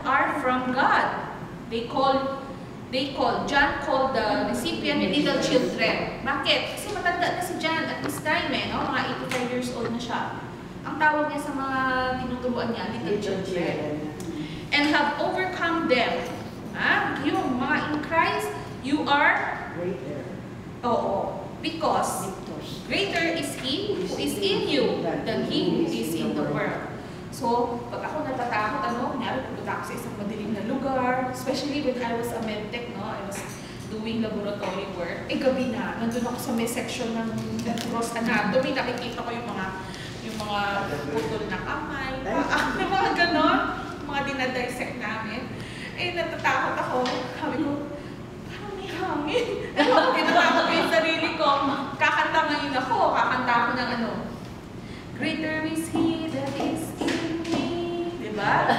are from God. John called the recipient little children. Bakit? Kasi matanda na si John at this time no? Mga 85 years old na siya. Ang tawag niya sa mga tinuturuan niya, little children. And have overcome them. Yung mga in Christ, you are greater. Oo. Because greater is He who is in you than He who is in the world. So, pag ako natatakot, kunyari pupunta ako sa isang madilim na lugar, especially when I was a medtech, I was doing laboratory work, gabi na, nandun ako sa may section ng gross anatomy, nakikita ko yung mga putol na kamay, yung mga ganon, mga dinadissect namin. Natatakot ako, sabi ko, parang may hangin. Ginatakot ko yung sarili ko, kakanta ngayon ako, kakanta ako ng greater is He that is in me. Diba?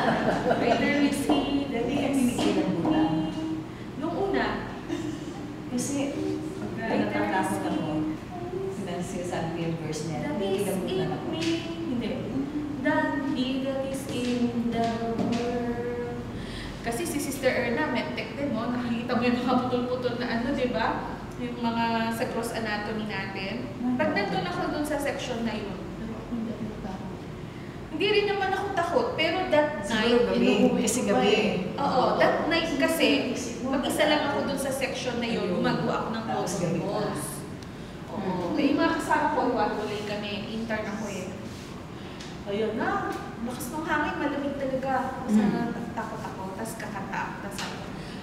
Greater is He that is in me. Nung una, kasi natatakot ako, sinasabi ko yung verse niya, that is in me. Hindi. That He that is in the world. Kasi si Sister Erna, medtech din, nakikita mo yung mga putol-putol na diba? Yung mga sa gross anatomy natin. Pag nandun ako dun sa section na yun, hindi rin naman ako takot, pero that night, kasi gabi. Oo, that night kasi, mag-isa lang ako dun sa section na yun, gumagawa ako ng protocols. Oo. Yung mga kasama ko, iwalulay kami, intern ako Ayun na, lakas ng hangin, malamig talaga. Tapos takot ako, tapos kakanta. Tapos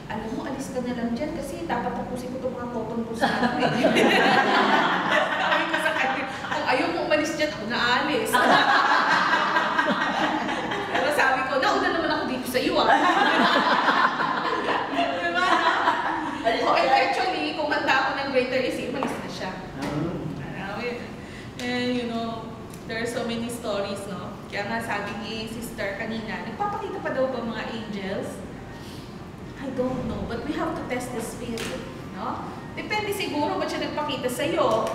alam mo, alis ka na lang dyan kasi dapat tapusin ko itong mga cotton balls na Sabi ko sa kanya, kung ayaw mo umalis dyan, ako naalis. Pero sabi ko, nauna naman ako dito sa iyo Diba? Actually, kumanta ako ng Greater is He, umalis na siya. And there are so many stories, Kaya nga sabi ni Sister kanina, nagpapakita pa daw ba mga angels? I don't know, but we have to test the spirit, Depende siguro ba't siya nagpakita sa'yo.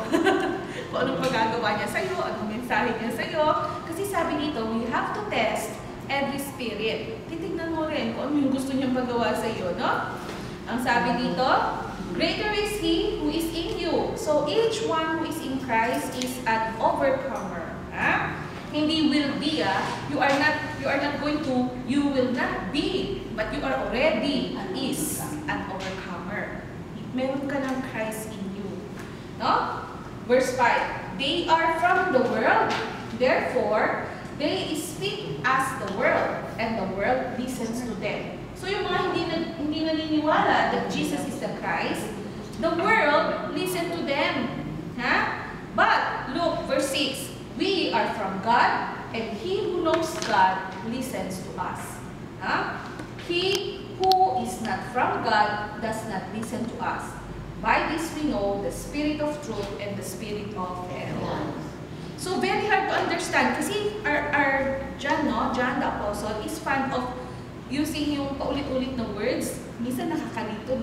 Kung anong magagawa niya sa'yo, anong mensahe niya sa'yo. Kasi sabi nito, we have to test every spirit. Titignan mo rin kung ano yung gusto niyang magawa sa'yo, Ang sabi dito, greater is He who is in you. So each one who is in Christ is an overcomer. Hindi will be, you are not going to, you will not be, but you are already is an overcomer. Meron ka ng Christ in you. Verse 5, they are from the world, therefore, they speak as the world, and the world listens to them. So yung mga hindi naniniwala that Jesus is the Christ, the world listen to them. But, look, verse 6, we are from God, and He who knows God listens to us. He who is not from God does not listen to us. By this we know the spirit of truth and the spirit of error. So very hard to understand kasi our John the Apostle is fan of using yung paulit-ulit na words. Minsan nakakalito,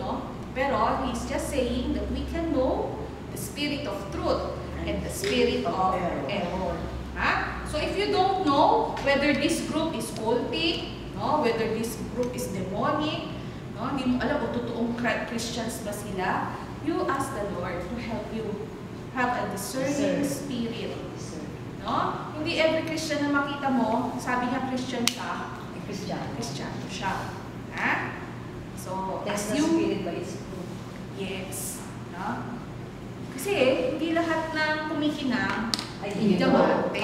Pero he's just saying that we can know the spirit of truth and the spirit of error. So if you don't know whether this group is cultic, whether this group is demonic, hindi mo alam kung totoong Christians ba sila, you ask the Lord to help you have a discerning spirit. Hindi every Christian na makita mo, sabi niya Christian siya, Christian siya. So, as you... spirit by its fruit. Yes. Kasi hindi lahat ng kumikinang ay diamante.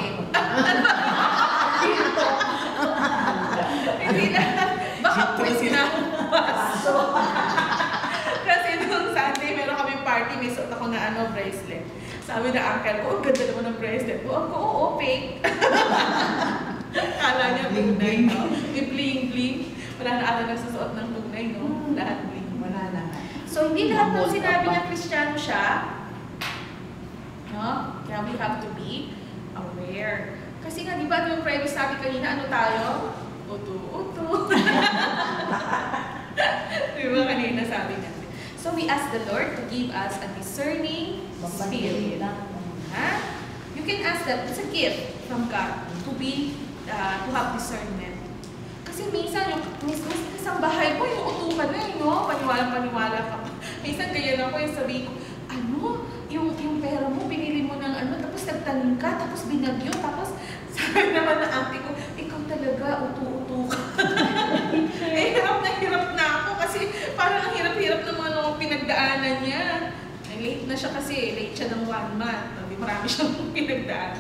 Hindi lahat. Baka pwede na. Kasi nung Sunday, meron kami party, may suot ako na bracelet. Sabi na uncle ko, ang ganda naman ng bracelet. Buwan ko, oo, fake. Kala niya tunay, May bling-bling. Wala na ata nagsusuot ng tunay, Lahat bling. Wala na. So, hindi lahat ng sinabi niya Kristiyano siya. Kaya we have to be aware. Kasi nga, di ba yung previous sabi kanina, ano tayo? Uto-uto. Di ba kanina sabi natin? So, we ask the Lord to give us a discerning spirit. You can ask that. It's a gift from God to have discernment. Kasi minsan, yung Mas isang bahay mo, yung uto ka na eh, no? Paniwala ka. Minsan kaya na ako yung sabi ko, ano, yung pera mo, binili mo ng ano, tapos nagtanim ka, tapos binagyo, tapos sabi naman na ate ko, ikaw talaga, uto-uto ka. Eh, hirap na ako kasi parang ang hirap-hirap ng mga pinagdaanan niya. Late na siya kasi, late siya ng 1 month. Marami siyang pinagdaan.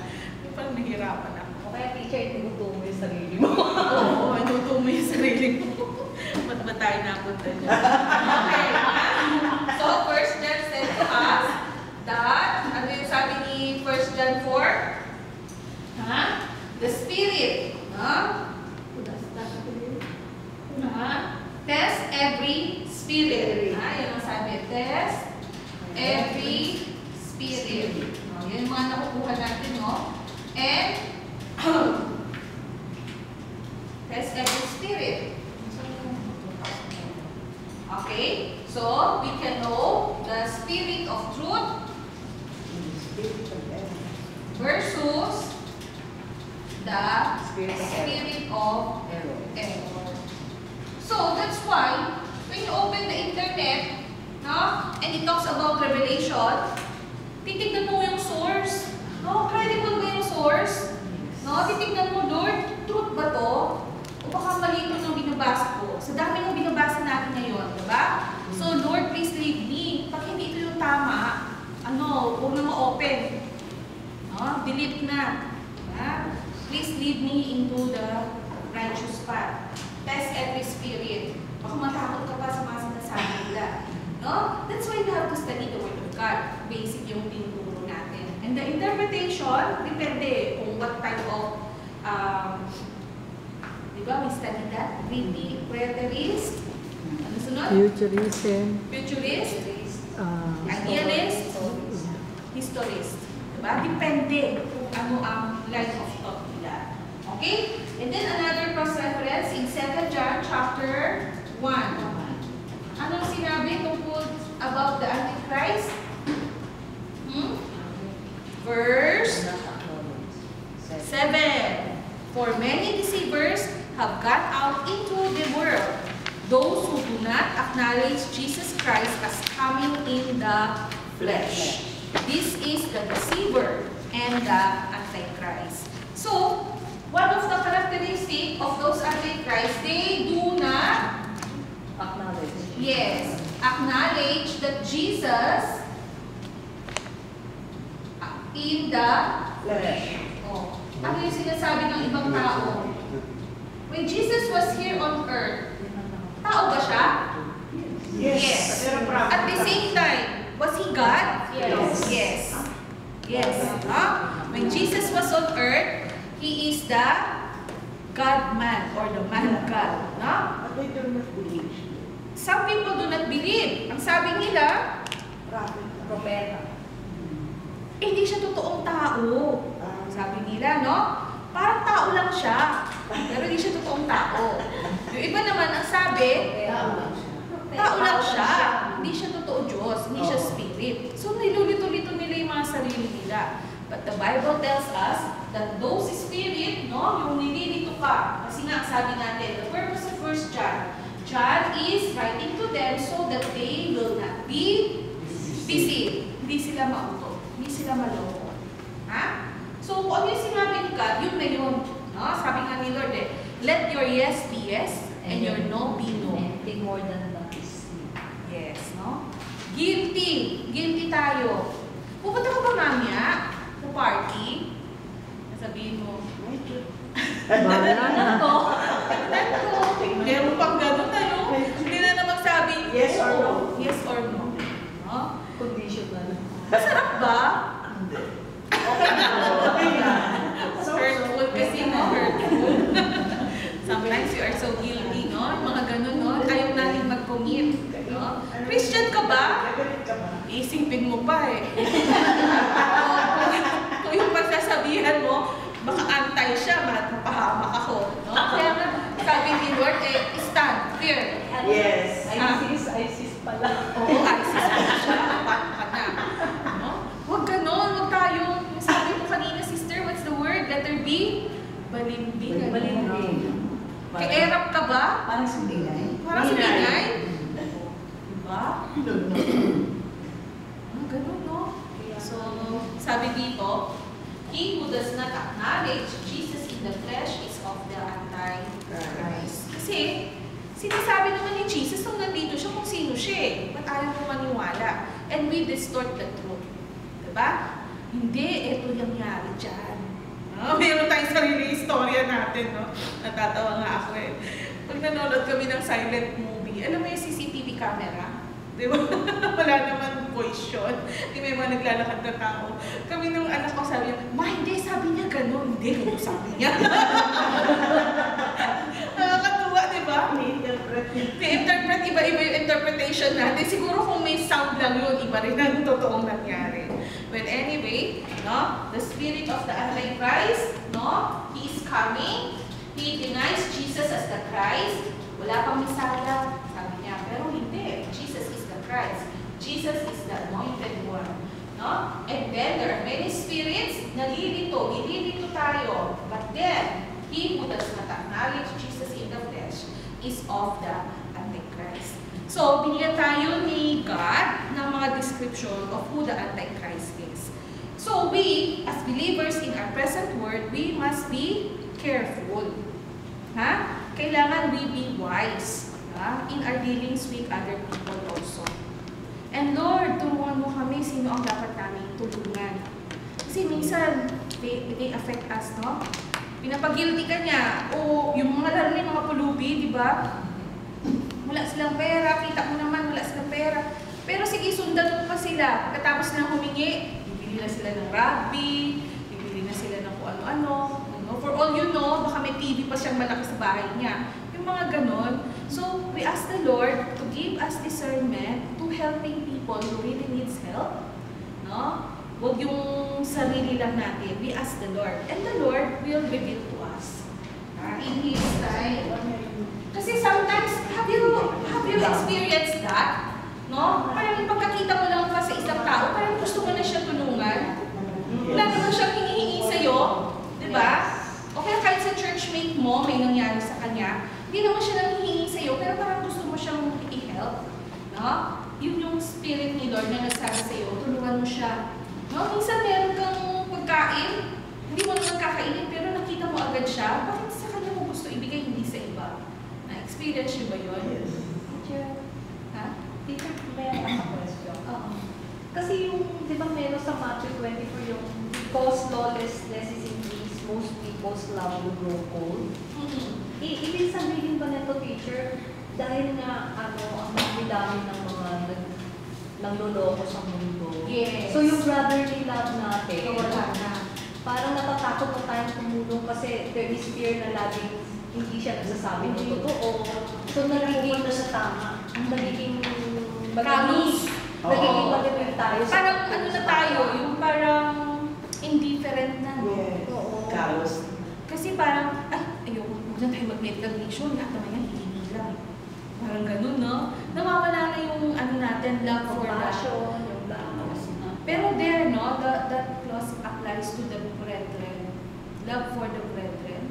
Parang nahirapan ako. O kaya teacher, inuto mo yung sarili mo. Oo, inuto mo yung sarili mo. Ba't ba tayo napunta dyan? Okay. So, 1 John said to us that, ano yung sabi ni 1 John 4? The Spirit. Test every spirit. Yan ang sabi. Test every spirit. Yan yung mga nakukuha natin, no? And, test every spirit. Okay? So, we can know the spirit of truth versus the spirit of error. So, that's why, when you open the internet, no, and it talks about revelation, titignan mo yung source. No, credible ba yung source? No, titignan mo, Lord, truth ba to? O baka mali ito yung binabasa ko. Sa dami ng binabasa natin ngayon, diba? So, Lord, please lead me. Pag hindi ito yung tama, ano, huwag na ma-open. No, delete na. Diba? Please lead me into the righteous path. Test every spirit. Baka matakot ka pa sa mga sinasabi nila. No? That's why we have to study the Word of God. Basic yung tinuturo natin. And the interpretation, depende kung what type of, di ba, we study that? Preterist? Ano sunod? Futurism. Futurist? Idealist? Historist. Diba? Depende kung ano ang line of thought nila. Okay? And then another cross-reference in 2 John chapter 1. Anong sinabi tungkol about the Antichrist? Verse 7. For many deceivers have gone out into the world, those who do not acknowledge Jesus Christ as coming in the flesh. This is the deceiver and the Antichrist. So, one of the characteristics of those Antichrist, they do not acknowledge that Jesus in the flesh. Oh. Ano yung sinasabi ng ibang tao? When Jesus was here on earth, tao ba siya? Yes. At the same time, was he God? Yes. When Jesus was on earth, he is the God-man or the man-God. No? But they do not believe. Some people do not believe. Ang sabi nila, Propeta. hindi siya totoong tao. Sabi nila, no? Parang tao lang siya. Pero hindi siya totoong tao. Yung iba naman ang sabi, tao lang siya. Hindi siya totoo Diyos. Hindi siya spirit. So, nilulito-lito nila yung mga sarili nila. But the Bible tells us that those spirit, no, yung nililito ka. Kasi nga, sabi natin, the purpose of 1 John, John is writing to them so that they will not be deceived. Hindi sila mauto. Hindi sila maloko. Ha? So, kung ano yung sinabi ni God, yun na yun. No? Sabi nga ni Lord let your yes be yes, and your no be no. Anything more than that is Yes, no? Guilty. Guilty tayo. Pupunta ka ba mamaya? Sa party? Sabihin mo, Bahala na. meron pang gano'n tayo. Hindi na magsabi, Yes or no? Yes or no. No? conditional. Masarap ba? Hindi. Okay na. Okay na. Hurtful kasi na hurtful. Sometimes you are so guilty, no? Yung mga ganun, no? Ayaw natin mag-commit. No? Christian ka ba? Nagalit ka ba? Isipin mo pa eh. Kung yung pagsasabihan mo, baka antay siya, mapahamak ako. No? Kaya nga, sabi ni Lord, stand, clear. Yes. ISIS pala. Oo, ISIS pa siya. Apat ka na. No? Huwag ganon, huwag tayong, sabi mo kanina, sister, what's the word? Letter B? Balimbing. Balimbing. Ka-erap ka ba? Parang sumingay. Parang sumingay? Diba? Ganun, no? So, sabi dito, he who does not acknowledge Jesus in the flesh is of the Antichrist. Kasi, sinasabi naman ni Jesus nung nandito siya kung sino siya eh. Ba't ayaw mo maniwala? And we distort the truth. Diba? Hindi, ito yung nangyari dyan. Meron tayong sarili istorya natin, no? Natatawa nga ako eh. Pag nanonood kami ng silent movie, alam mo yung CCTV camera? Di ba? Wala naman voice yun. Di may mga naglalakad na tao. Kami nung anak ko sabi niya, ma, hindi, sabi niya gano'n. Hindi, gano'n sabi niya. Nakakatuwa, di ba? May-interpret, iba-iba yung interpretation natin. Siguro kung may sound lang yun, iba rin ang totoong nangyari. But anyway, no, the spirit of the Antichrist, no, he is coming. He denies Jesus as the Christ. Wala pang misaya, sabi niya. Pero hindi, Jesus is the Christ. Jesus is the anointed one. No? And then there are many spirits na ililito tayo. But then, he who does not acknowledge Jesus in the flesh is of the Antichrist. So, binigyan tayo ni God ng mga description of who the Antichrist is. So, we, as believers in our present world, we must be careful. Ha? Kailangan we be wise in our dealings with other people also. And Lord, tulungan mo kami sino ang dapat namin tulungan. Kasi minsan, they affect us, no? Pinapag-guilty ka niya. O yung mga lalo na mga pulubi, di ba? Wala silang pera, kita mo naman, wala silang pera. Pero sige, sundan mo pa sila. Pagkatapos na humingi, bibili na sila ng rugby, bibili na sila ng kung ano-ano. For all you know, baka may TV pa siyang malaki sa bahay niya. Yung mga ganon. So, we ask the Lord to give us discernment to helping people who really needs help. No? Huwag yung sarili lang natin. We ask the Lord. And the Lord will reveal to us. In His time. Kasi sometimes, have you experienced that? No? Parang pagkakita mo lang pa sa isang tao, parang gusto mo na siya tulungan. Wala naman siyang hinihingi sa'yo. Diba? O kaya kahit sa churchmate mo, may nangyari sa kanya, hindi naman siya nanghihingi sa'yo, pero parang gusto mo siyang i-help. No? Yun yung spirit ni Lord na nagsabi sa'yo, tulungan mo siya. No? Minsan meron kang pagkain, hindi mo naman kakainin, pero nakita mo agad siya, bakit sa kanya mo gusto ibigay, hindi sa iba? Na-experience niyo ba yun? Yes. Teacher, Ha? teacher, meron ako question. Kasi yung, di ba meron sa Matthew 24 yung because lawlessness is increased, most people's love will grow cold. Ibig sabihin ba nito, teacher, dahil nga ang dami ng mga nagloloko sa mundo. Yes. So yung brotherly love natin, Wala na. parang natatakot na tayong tumulong kasi there is fear na laging hindi siya nagsasabi ng totoo. So nagiging sa tama. Nagiging Kalos. Nagiging magaling tayo. Parang ano na tayo, yung parang indifferent na, no? Yes. Oo. Kalos. Kasi parang, ayoko, huwag na tayo mag-medical mission, lahat naman yan, hihingi lang. Parang ganun, no? Nawawala na yung ano natin, love for Compassion, yung love. Pero there, no, that clause applies to the brethren. Love for the brethren.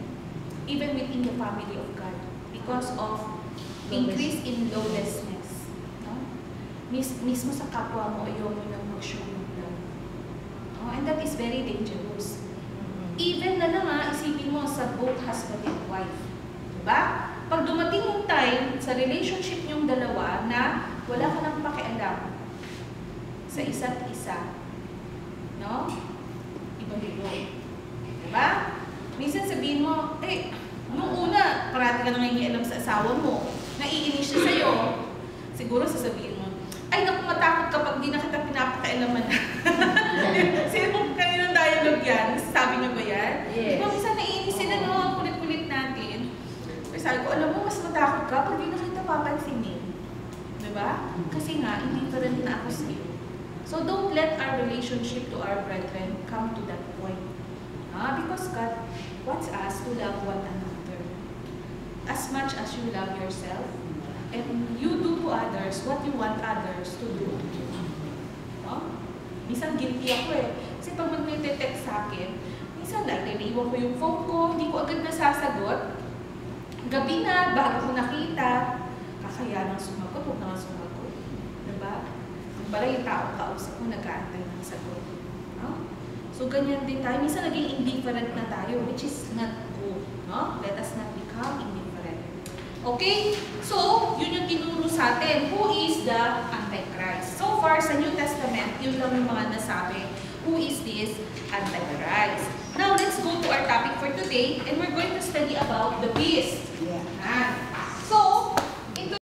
Even within the family of God. Because of increase in lawlessness. No? Mismo sa kapwa mo, ayaw mo nang mag-show ng love. No? And that is very dangerous. Even na lang, isipin mo sa both husband and wife. Diba? Pag dumating yung time sa relationship niyong dalawa na wala ka nang pakialam sa isa't isa, no? Iba-iba. Diba? Minsan sabihin mo, nung una, parati ka nangingialam sa asawa mo, naiinis siya sa'yo, siguro sasabihin mo, ay naku, matakot kapag di na kita pinapakailaman. Sino kaninong dialogue yan? Sabi niyo ba yan? Yes. Diba, minsan naiinis sila, no? Ang kulit-kulit natin. Pero sabi ko, alam mo, mas matakot ka pag di na kita papansinin. Diba? Kasi nga, indifferent na ako sa'yo. So don't let our relationship to our brethren come to that point. Because God wants us to love one another. As much as you love yourself, and you do to others what you want others to do. No? Minsan guilty ako eh. Kasi pag mag-text sa akin, minsan like, naiiwan ko yung phone ko, hindi ko agad nasasagot. Gabi na, bago ko nakita, kakayanang sumagot, huwag na nga sumagot. Diba? Ang pala yung taong kausap mo, nag-aantay ng sagot. No? So, ganyan din tayo. Minsan naging indifferent na tayo, which is not good. No? Let us not become indifferent. Okay? So, yun yung tinuro sa atin. Who is the Antichrist? So far, sa New Testament, yun lang yung mga nasabi. Who is this Antichrist? Now, let's go to our topic for today, and we're going to study about the beast.